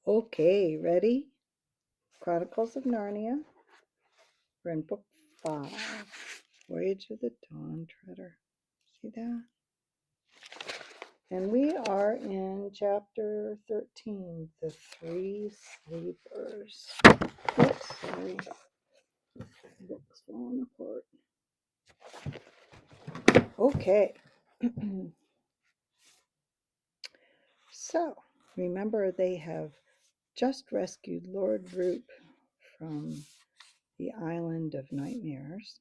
Okay, ready? Chronicles of Narnia. We're in book 5, Voyage of the DawnTreader. See that? And we are in chapter 13, The Three Sleepers. Oops, sorry. Book's falling apart. Okay. So, remember they have just rescued Lord Roop from the island of nightmares,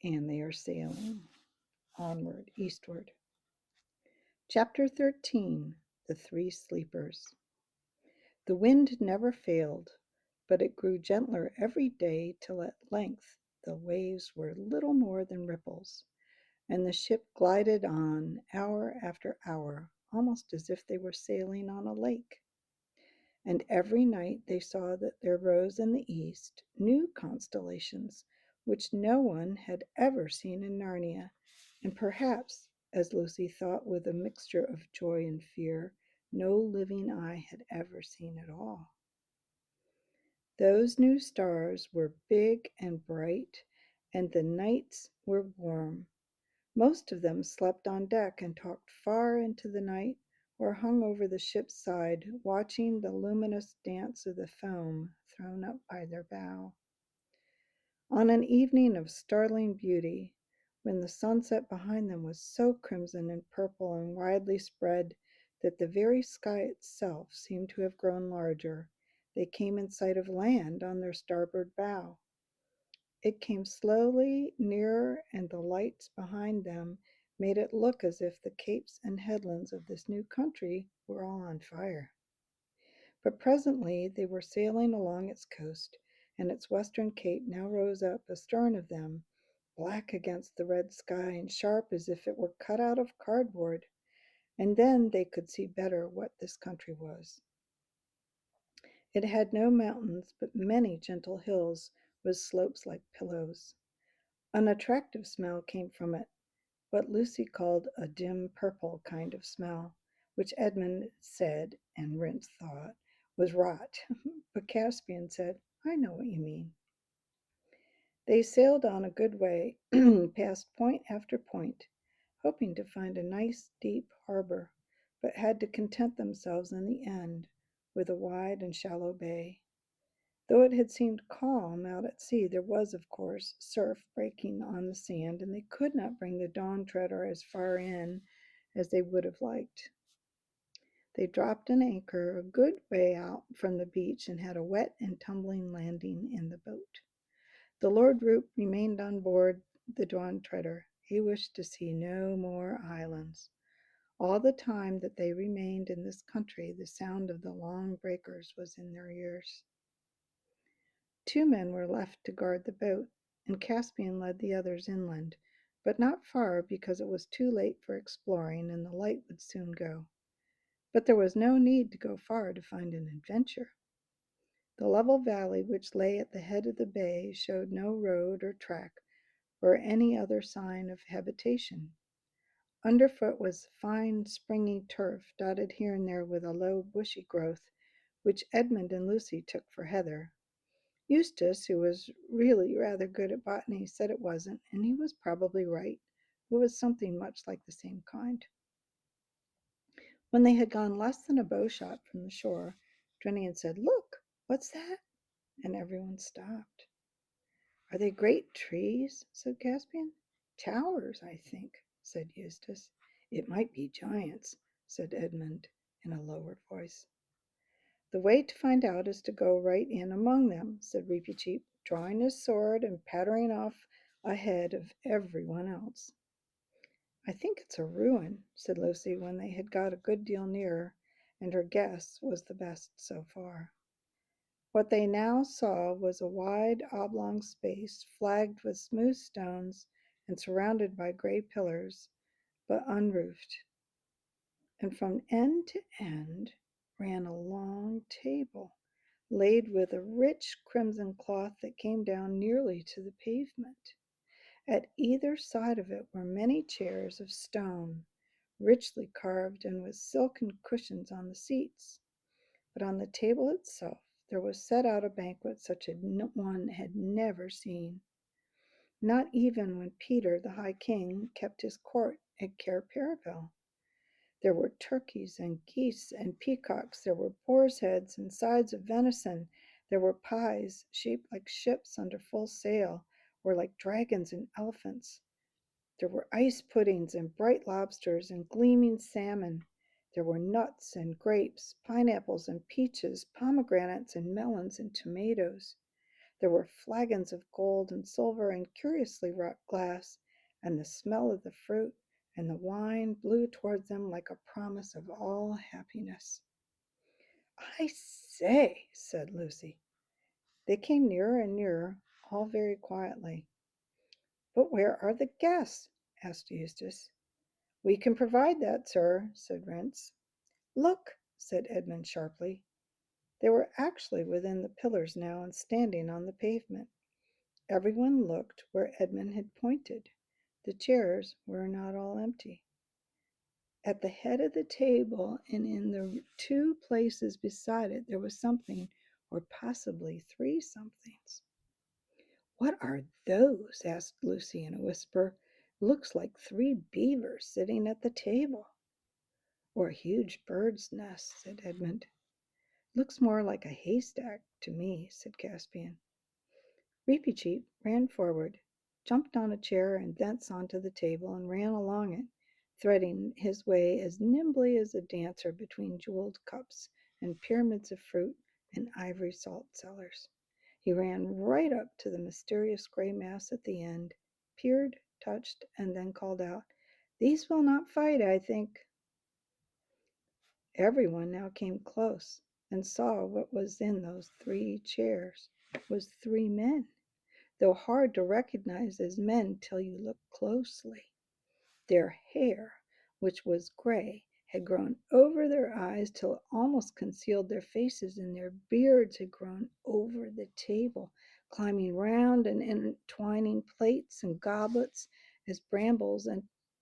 and they are sailing onward, eastward. Chapter 13, The Three Sleepers. The wind never failed, but it grew gentler every day till at length the waves were little more than ripples, and the ship glided on hour after hour, almost as if they were sailing on a lake. And every night they saw that there rose in the east new constellations which no one had ever seen in Narnia, and perhaps, as Lucy thought with a mixture of joy and fear, no living eye had ever seen at all. Those new stars were big and bright, and the nights were warm. Most of them slept on deck and talked far into the night, or hung over the ship's side, watching the luminous dance of the foam thrown up by their bow. On an evening of startling beauty, when the sunset behind them was so crimson and purple and widely spread that the very sky itself seemed to have grown larger, they came in sight of land on their starboard bow. It came slowly nearer, and the lights behind them made it look as if the capes and headlands of this new country were all on fire. But presently they were sailing along its coast, and its western cape now rose up astern of them, black against the red sky and sharp as if it were cut out of cardboard. And then they could see better what this country was. It had no mountains, but many gentle hills with slopes like pillows. An attractive smell came from it, what Lucy called a dim purple kind of smell, which Edmund said, and Rance thought, was rot, but Caspian said, I know what you mean. They sailed on a good way, past point after point, hoping to find a nice deep harbor, but had to content themselves in the end with a wide and shallow bay. Though it had seemed calm out at sea, there was, of course, surf breaking on the sand, and they could not bring the DawnTreader as far in as they would have liked. They dropped an anchor a good way out from the beach and had a wet and tumbling landing in the boat. The Lord Roop remained on board the DawnTreader. He wished to see no more islands. All the time that they remained in this country, the sound of the long breakers was in their ears. 2 men were left to guard the boat, and Caspian led the others inland, but not far because it was too late for exploring and the light would soon go. But there was no need to go far to find an adventure. The level valley which lay at the head of the bay showed no road or track or any other sign of habitation. Underfoot was fine springy turf, dotted here and there with a low bushy growth, which Edmund and Lucy took for heather. Eustace, who was really rather good at botany, said it wasn't, and he was probably right. It was something much like the same kind. When they had gone less than a bow shot from the shore, Drenian said, Look, what's that? And everyone stopped. Are they great trees? Said Caspian. Towers, I think, said Eustace. It might be giants, said Edmund in a lower voice. The way to find out is to go right in among them, said Reepicheep, drawing his sword and pattering off ahead of everyone else. I think it's a ruin, said Lucy when they had got a good deal nearer, and her guess was the best so far. What they now saw was a wide oblong space flagged with smooth stones and surrounded by gray pillars, but unroofed. And from end to end ran a long table, laid with a rich crimson cloth that came down nearly to the pavement. At either side of it were many chairs of stone, richly carved and with silken cushions on the seats. But on the table itself there was set out a banquet such as no one had never seen, not even when Peter the High King kept his court at Cair Paravel. There were turkeys and geese and peacocks, there were boars' heads and sides of venison, there were pies shaped like ships under full sail, or like dragons and elephants. There were ice puddings and bright lobsters and gleaming salmon. There were nuts and grapes, pineapples and peaches, pomegranates and melons and tomatoes. There were flagons of gold and silver and curiously wrought glass, and the smell of the fruit and the wine blew towards them like a promise of all happiness. "I say," said Lucy. They came nearer and nearer, all very quietly. "But where are the guests?" asked Eustace. "We can provide that, sir," said Rents. "Look!" said Edmund sharply. They were actually within the pillars now and standing on the pavement. Everyone looked where Edmund had pointed. The chairs were not all empty. At the head of the table and in the two places beside it there was something, or possibly three somethings. "What are those?" asked Lucy in a whisper. "Looks like three beavers sitting at the table." "Or a huge bird's nest," said Edmund. "Looks more like a haystack to me," said Caspian. Reepicheep ran forward, jumped on a chair and thence onto the table, and ran along it, threading his way as nimbly as a dancer between jeweled cups and pyramids of fruit and ivory salt cellars. He ran right up to the mysterious gray mass at the end, peered, touched, and then called out, "These will not fight, I think." Everyone now came close and saw what was in those three chairs was three men, though hard to recognize as men till you looked closely. Their hair, which was gray, had grown over their eyes till it almost concealed their faces, and their beards had grown over the table, climbing round and entwining plates and goblets as brambles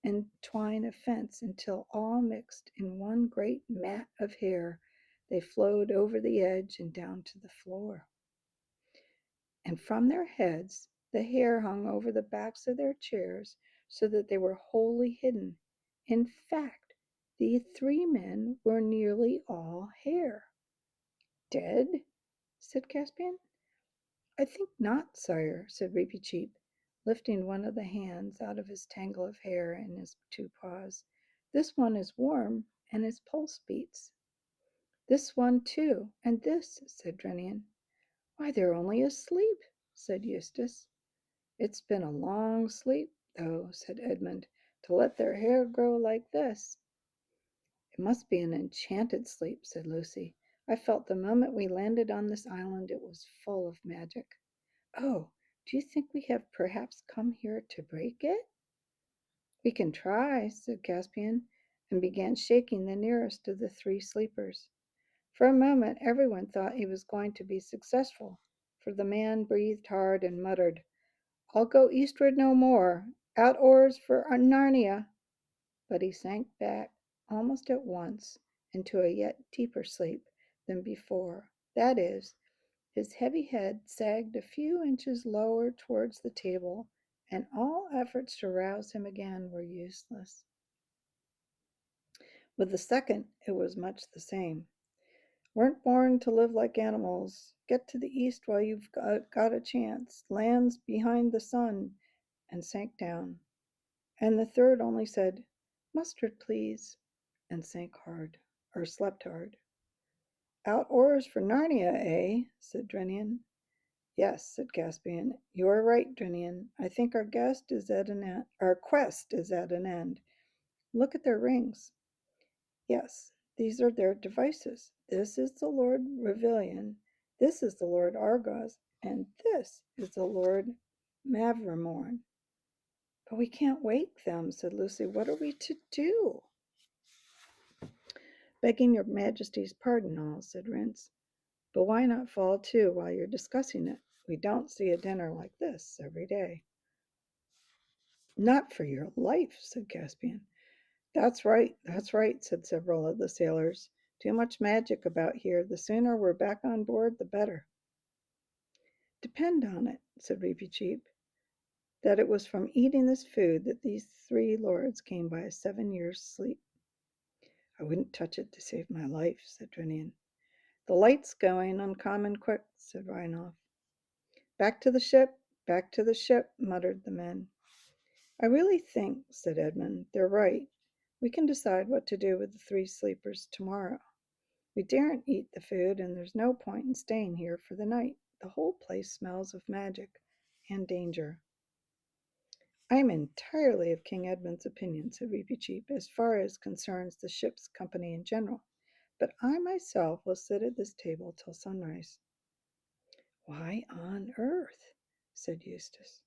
entwine a fence, until all mixed in one great mat of hair, they flowed over the edge and down to the floor. And from their heads the hair hung over the backs of their chairs, so that they were wholly hidden. In fact, the three men were nearly all hair. "Dead?" said Caspian. "I think not, sire," said Reepicheep, lifting one of the hands out of his tangle of hair in his two paws. "This one is warm, and his pulse beats." "This one too, and this," said Drenian. "Why, they're only asleep," said Eustace. "It's been a long sleep, though," said Edmund, "to let their hair grow like this." "It must be an enchanted sleep," said Lucy. "I felt the moment we landed on this island it was full of magic. Oh, do you think we have perhaps come here to break it?" "We can try," said Caspian, and began shaking the nearest of the three sleepers. For a moment everyone thought he was going to be successful, for the man breathed hard and muttered, "I'll go eastward no more. Out oars for Narnia." But he sank back almost at once into a yet deeper sleep than before. That is, his heavy head sagged a few inches lower towards the table, and all efforts to rouse him again were useless. With the second, it was much the same. "Weren't born to live like animals. Get to the east while you've got a chance. Land's behind the sun," and sank down. And the third only said, "Mustard, please," and sank hard, or slept hard. "Out oars for Narnia, eh?" said Drenian. "Yes," said Caspian. "You are right, Drenian. I think our quest is at an end. Look at their rings. Yes, these are their devices. This is the Lord Revilian, this is the Lord Argos, and this is the Lord Mavramorn." "But we can't wake them," said Lucy. "What are we to do?" "Begging your Majesty's pardon, all," said Rents. "But why not fall to while you're discussing it? We don't see a dinner like this every day." "Not for your life," said Caspian. That's right," said several of the sailors. Too much magic about here. The sooner we're back on board, the better." "Depend on it," said Reepicheep, "that it was from eating this food that these three lords came by a 7 years' sleep." "I wouldn't touch it to save my life," said Drinian. "The light's going uncommon quick," said Rhinoff. "Back to the ship, back to the ship," muttered the men. "I really think," said Edmund, "they're right. We can decide what to do with the three sleepers tomorrow. We daren't eat the food, and there's no point in staying here for the night. The whole place smells of magic and danger." "I am entirely of King Edmund's opinion," said Reepicheep, "as far as concerns the ship's company in general, but I myself will sit at this table till sunrise." "Why on earth?" said Eustace.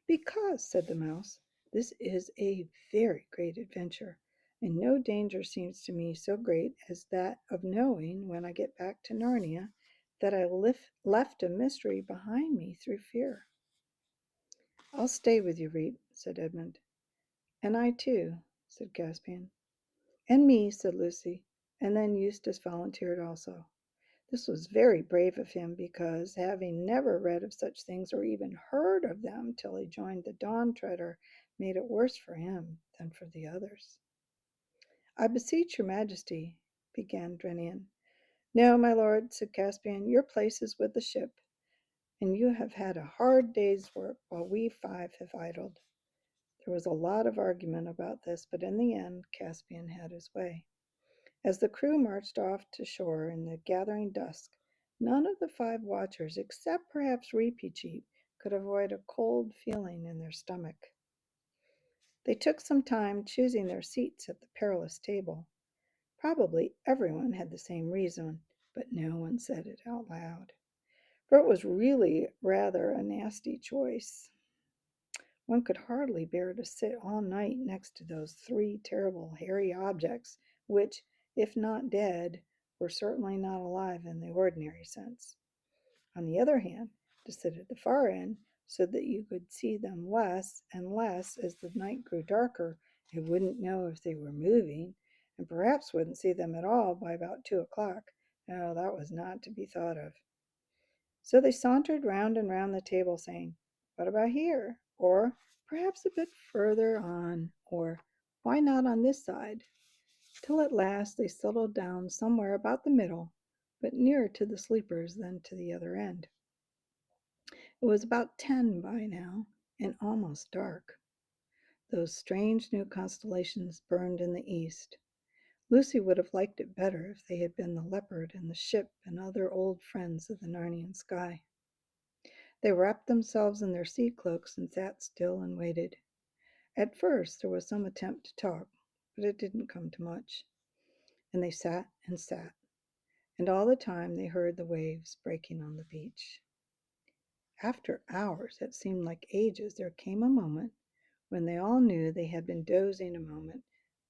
"Because," said the mouse, "this is a very great adventure, and no danger seems to me so great as that of knowing, when I get back to Narnia, that I left a mystery behind me through fear." "I'll stay with you, Reep," said Edmund. "And I too," said Caspian. "And me," said Lucy, and then Eustace volunteered also. This was very brave of him, because, having never read of such things or even heard of them till he joined the DawnTreader, made it worse for him than for the others. "I beseech your majesty," began Drinian. "No, my lord," said Caspian, "your place is with the ship, and you have had a hard day's work, while we five have idled." There was a lot of argument about this, but in the end Caspian had his way. As the crew marched off to shore in the gathering dusk, none of the five watchers, except perhaps Reepicheep, could avoid a cold feeling in their stomach. They took some time choosing their seats at the perilous table. Probably everyone had the same reason, but no one said it out loud, for it was really rather a nasty choice. One could hardly bear to sit all night next to those three terrible hairy objects, which, if not dead, were certainly not alive in the ordinary sense. On the other hand, to sit at the far end, so that you could see them less and less as the night grew darker, and wouldn't know if they were moving, and perhaps wouldn't see them at all by about 2 o'clock, oh, that was not to be thought of. So they sauntered round and round the table, saying, "What about here?" or "Perhaps a bit further on," or "Why not on this side?" till at last they settled down somewhere about the middle, but nearer to the sleepers than to the other end. It was about 10 by now, and almost dark. Those strange new constellations burned in the east. Lucy would have liked it better if they had been the leopard and the ship and other old friends of the Narnian sky. They wrapped themselves in their sea cloaks and sat still and waited. At first there was some attempt to talk, but it didn't come to much. And they sat, and all the time they heard the waves breaking on the beach. After hours that seemed like ages, there came a moment when they all knew they had been dozing a moment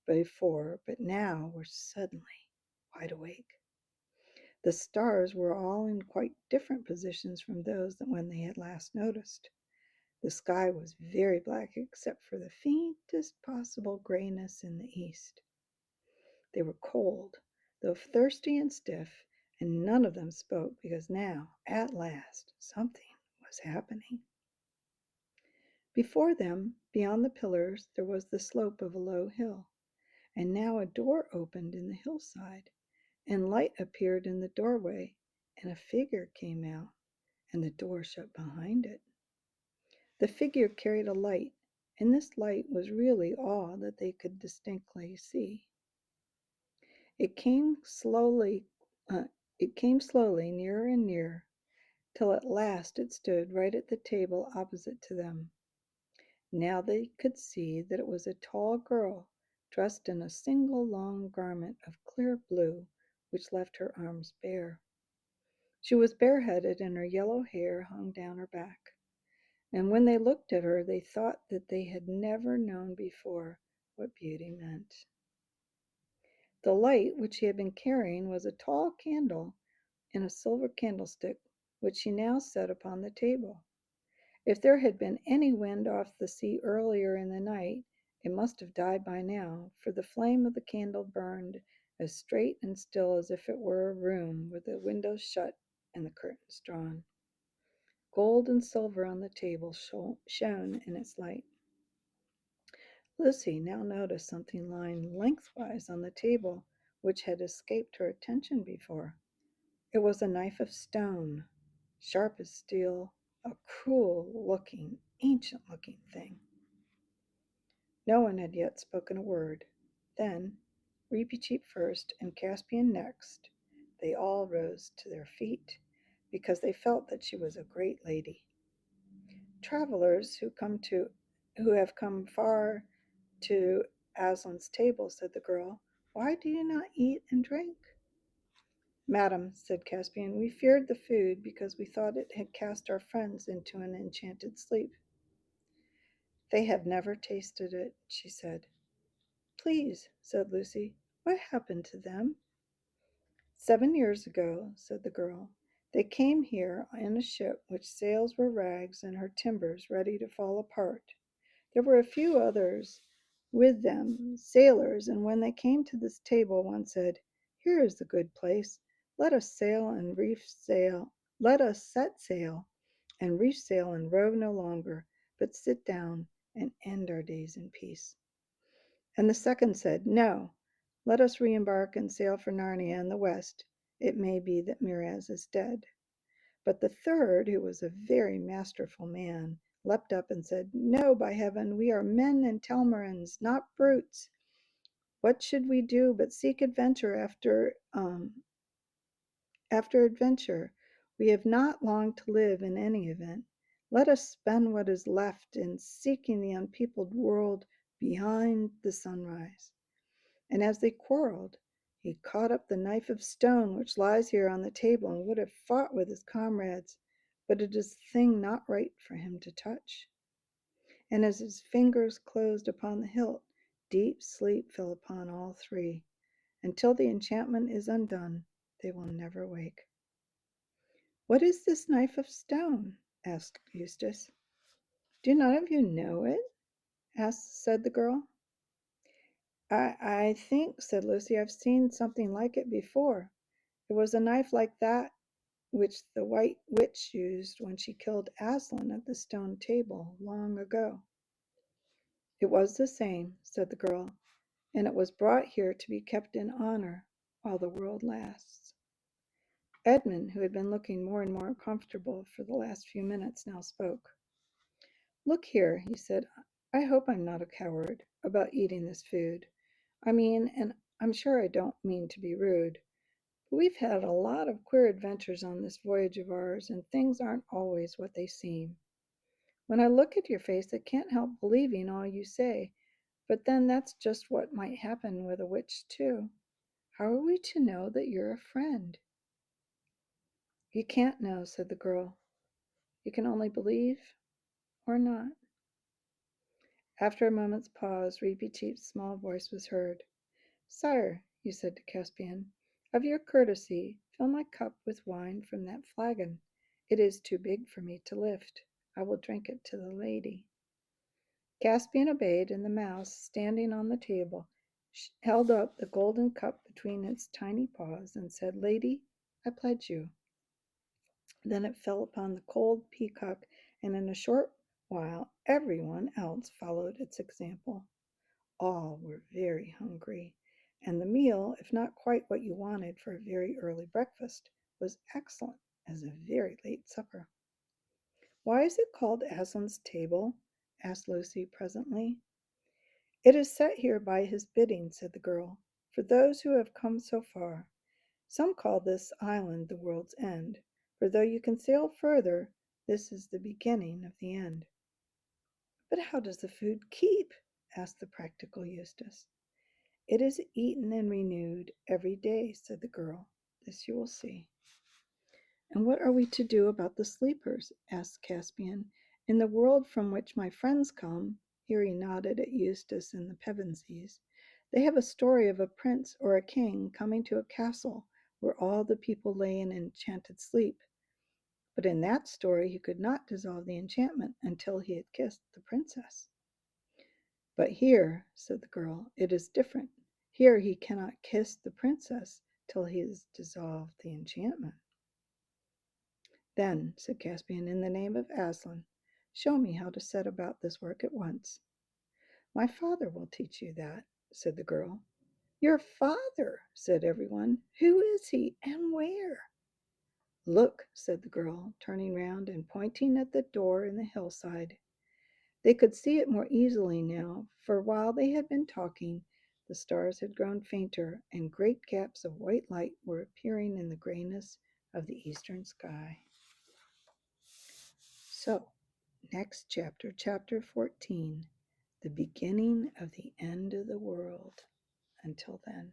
before, but now were suddenly wide awake. The stars were all in quite different positions from those that when they had last noticed. The sky was very black except for the faintest possible grayness in the east. They were cold, though thirsty and stiff, and none of them spoke because now, at last, something was happening. Before them, beyond the pillars, there was the slope of a low hill, and now a door opened in the hillside, and light appeared in the doorway, and a figure came out, and the door shut behind it. The figure carried a light, and this light was really all that they could distinctly see. It came slowly, uh, it came slowly nearer and nearer, till at last it stood right at the table opposite to them. Now they could see that it was a tall girl, dressed in a single long garment of clear blue, which left her arms bare. She was bareheaded, and her yellow hair hung down her back. And when they looked at her, they thought that they had never known before what beauty meant. The light which she had been carrying was a tall candle in a silver candlestick, which she now set upon the table. If there had been any wind off the sea earlier in the night, it must have died by now, for the flame of the candle burned as straight and still as if it were a room with the windows shut and the curtains drawn. Gold and silver on the table shone in its light. Lucy now noticed something lying lengthwise on the table which had escaped her attention before. It was a knife of stone, sharp as steel, a cruel-looking, ancient-looking thing. No one had yet spoken a word. Then, Reepicheep first and Caspian next, they all rose to their feet, because they felt that she was a great lady. Travelers who have come far to Aslan's table, said the girl, why do you not eat and drink? Madam, said Caspian, we feared the food because we thought it had cast our friends into an enchanted sleep. They have never tasted it, she said. Please, said Lucy, what happened to them? 7 years ago, said the girl, they came here in a ship which sails were rags and her timbers ready to fall apart. There were a few others with them, sailors, and when they came to this table, one said, here is the good place. Let us sail and reef sail. Let us set sail and reef sail and row no longer, but sit down and end our days in peace. And the second said, no, let us re-embark and sail for Narnia in the west. It may be that Miraz is dead. But the third, who was a very masterful man, leapt up and said, no, by heaven, we are men and Telmarans, not brutes. What should we do but seek adventure after adventure? We have not long to live in any event. Let us spend what is left in seeking the unpeopled world behind the sunrise. And as they quarreled, he caught up the knife of stone which lies here on the table and would have fought with his comrades, but it is a thing not right for him to touch. And as his fingers closed upon the hilt, deep sleep fell upon all three. Until the enchantment is undone, they will never wake. What is this knife of stone? Asked Eustace. Do none of you know it? said the girl. I think, said Lucy, I've seen something like it before. It was a knife like that which the White Witch used when she killed Aslan at the stone table long ago. It was the same, said the girl, and it was brought here to be kept in honor while the world lasts. Edmund, who had been looking more and more uncomfortable for the last few minutes, now spoke. Look here, he said, I hope I'm not a coward about eating this food. I mean, and I'm sure I don't mean to be rude, but we've had a lot of queer adventures on this voyage of ours, and things aren't always what they seem. When I look at your face, I can't help believing all you say, but then that's just what might happen with a witch, too. How are we to know that you're a friend? You can't know, said the girl. You can only believe or not. After a moment's pause, Reepicheep's small voice was heard. Sire, he said to Caspian, of your courtesy, fill my cup with wine from that flagon. It is too big for me to lift. I will drink it to the lady. Caspian obeyed, and the mouse, standing on the table, held up the golden cup between its tiny paws and said, Lady, I pledge you. Then it fell upon the cold peacock, and in a short while everyone else followed its example. All were very hungry, and the meal, if not quite what you wanted for a very early breakfast, was excellent as a very late supper. Why is it called Aslan's table? Asked Lucy presently. It is set here by his bidding, said the girl, for those who have come so far. Some call this island the world's end, for though you can sail further, this is the beginning of the end. But how does the food keep? Asked the practical Eustace. It is eaten and renewed every day, said the girl. This you will see. And what are we to do about the sleepers? Asked Caspian. In the world from which my friends come, here he nodded at Eustace and the Pevensies, they have a story of a prince or a king coming to a castle where all the people lay in enchanted sleep. But in that story he could not dissolve the enchantment until he had kissed the princess. But here, said the girl, it is different. Here he cannot kiss the princess till he has dissolved the enchantment." "Then," said Caspian, "in the name of Aslan, show me how to set about this work at once." "My father will teach you that," said the girl. "Your father!" said everyone. "Who is he, and where?" "Look," said the girl, turning round and pointing at the door in the hillside. They could see it more easily now, for while they had been talking, the stars had grown fainter, and great gaps of white light were appearing in the grayness of the eastern sky. So, next chapter, chapter 14, the beginning of the end of the world. Until then.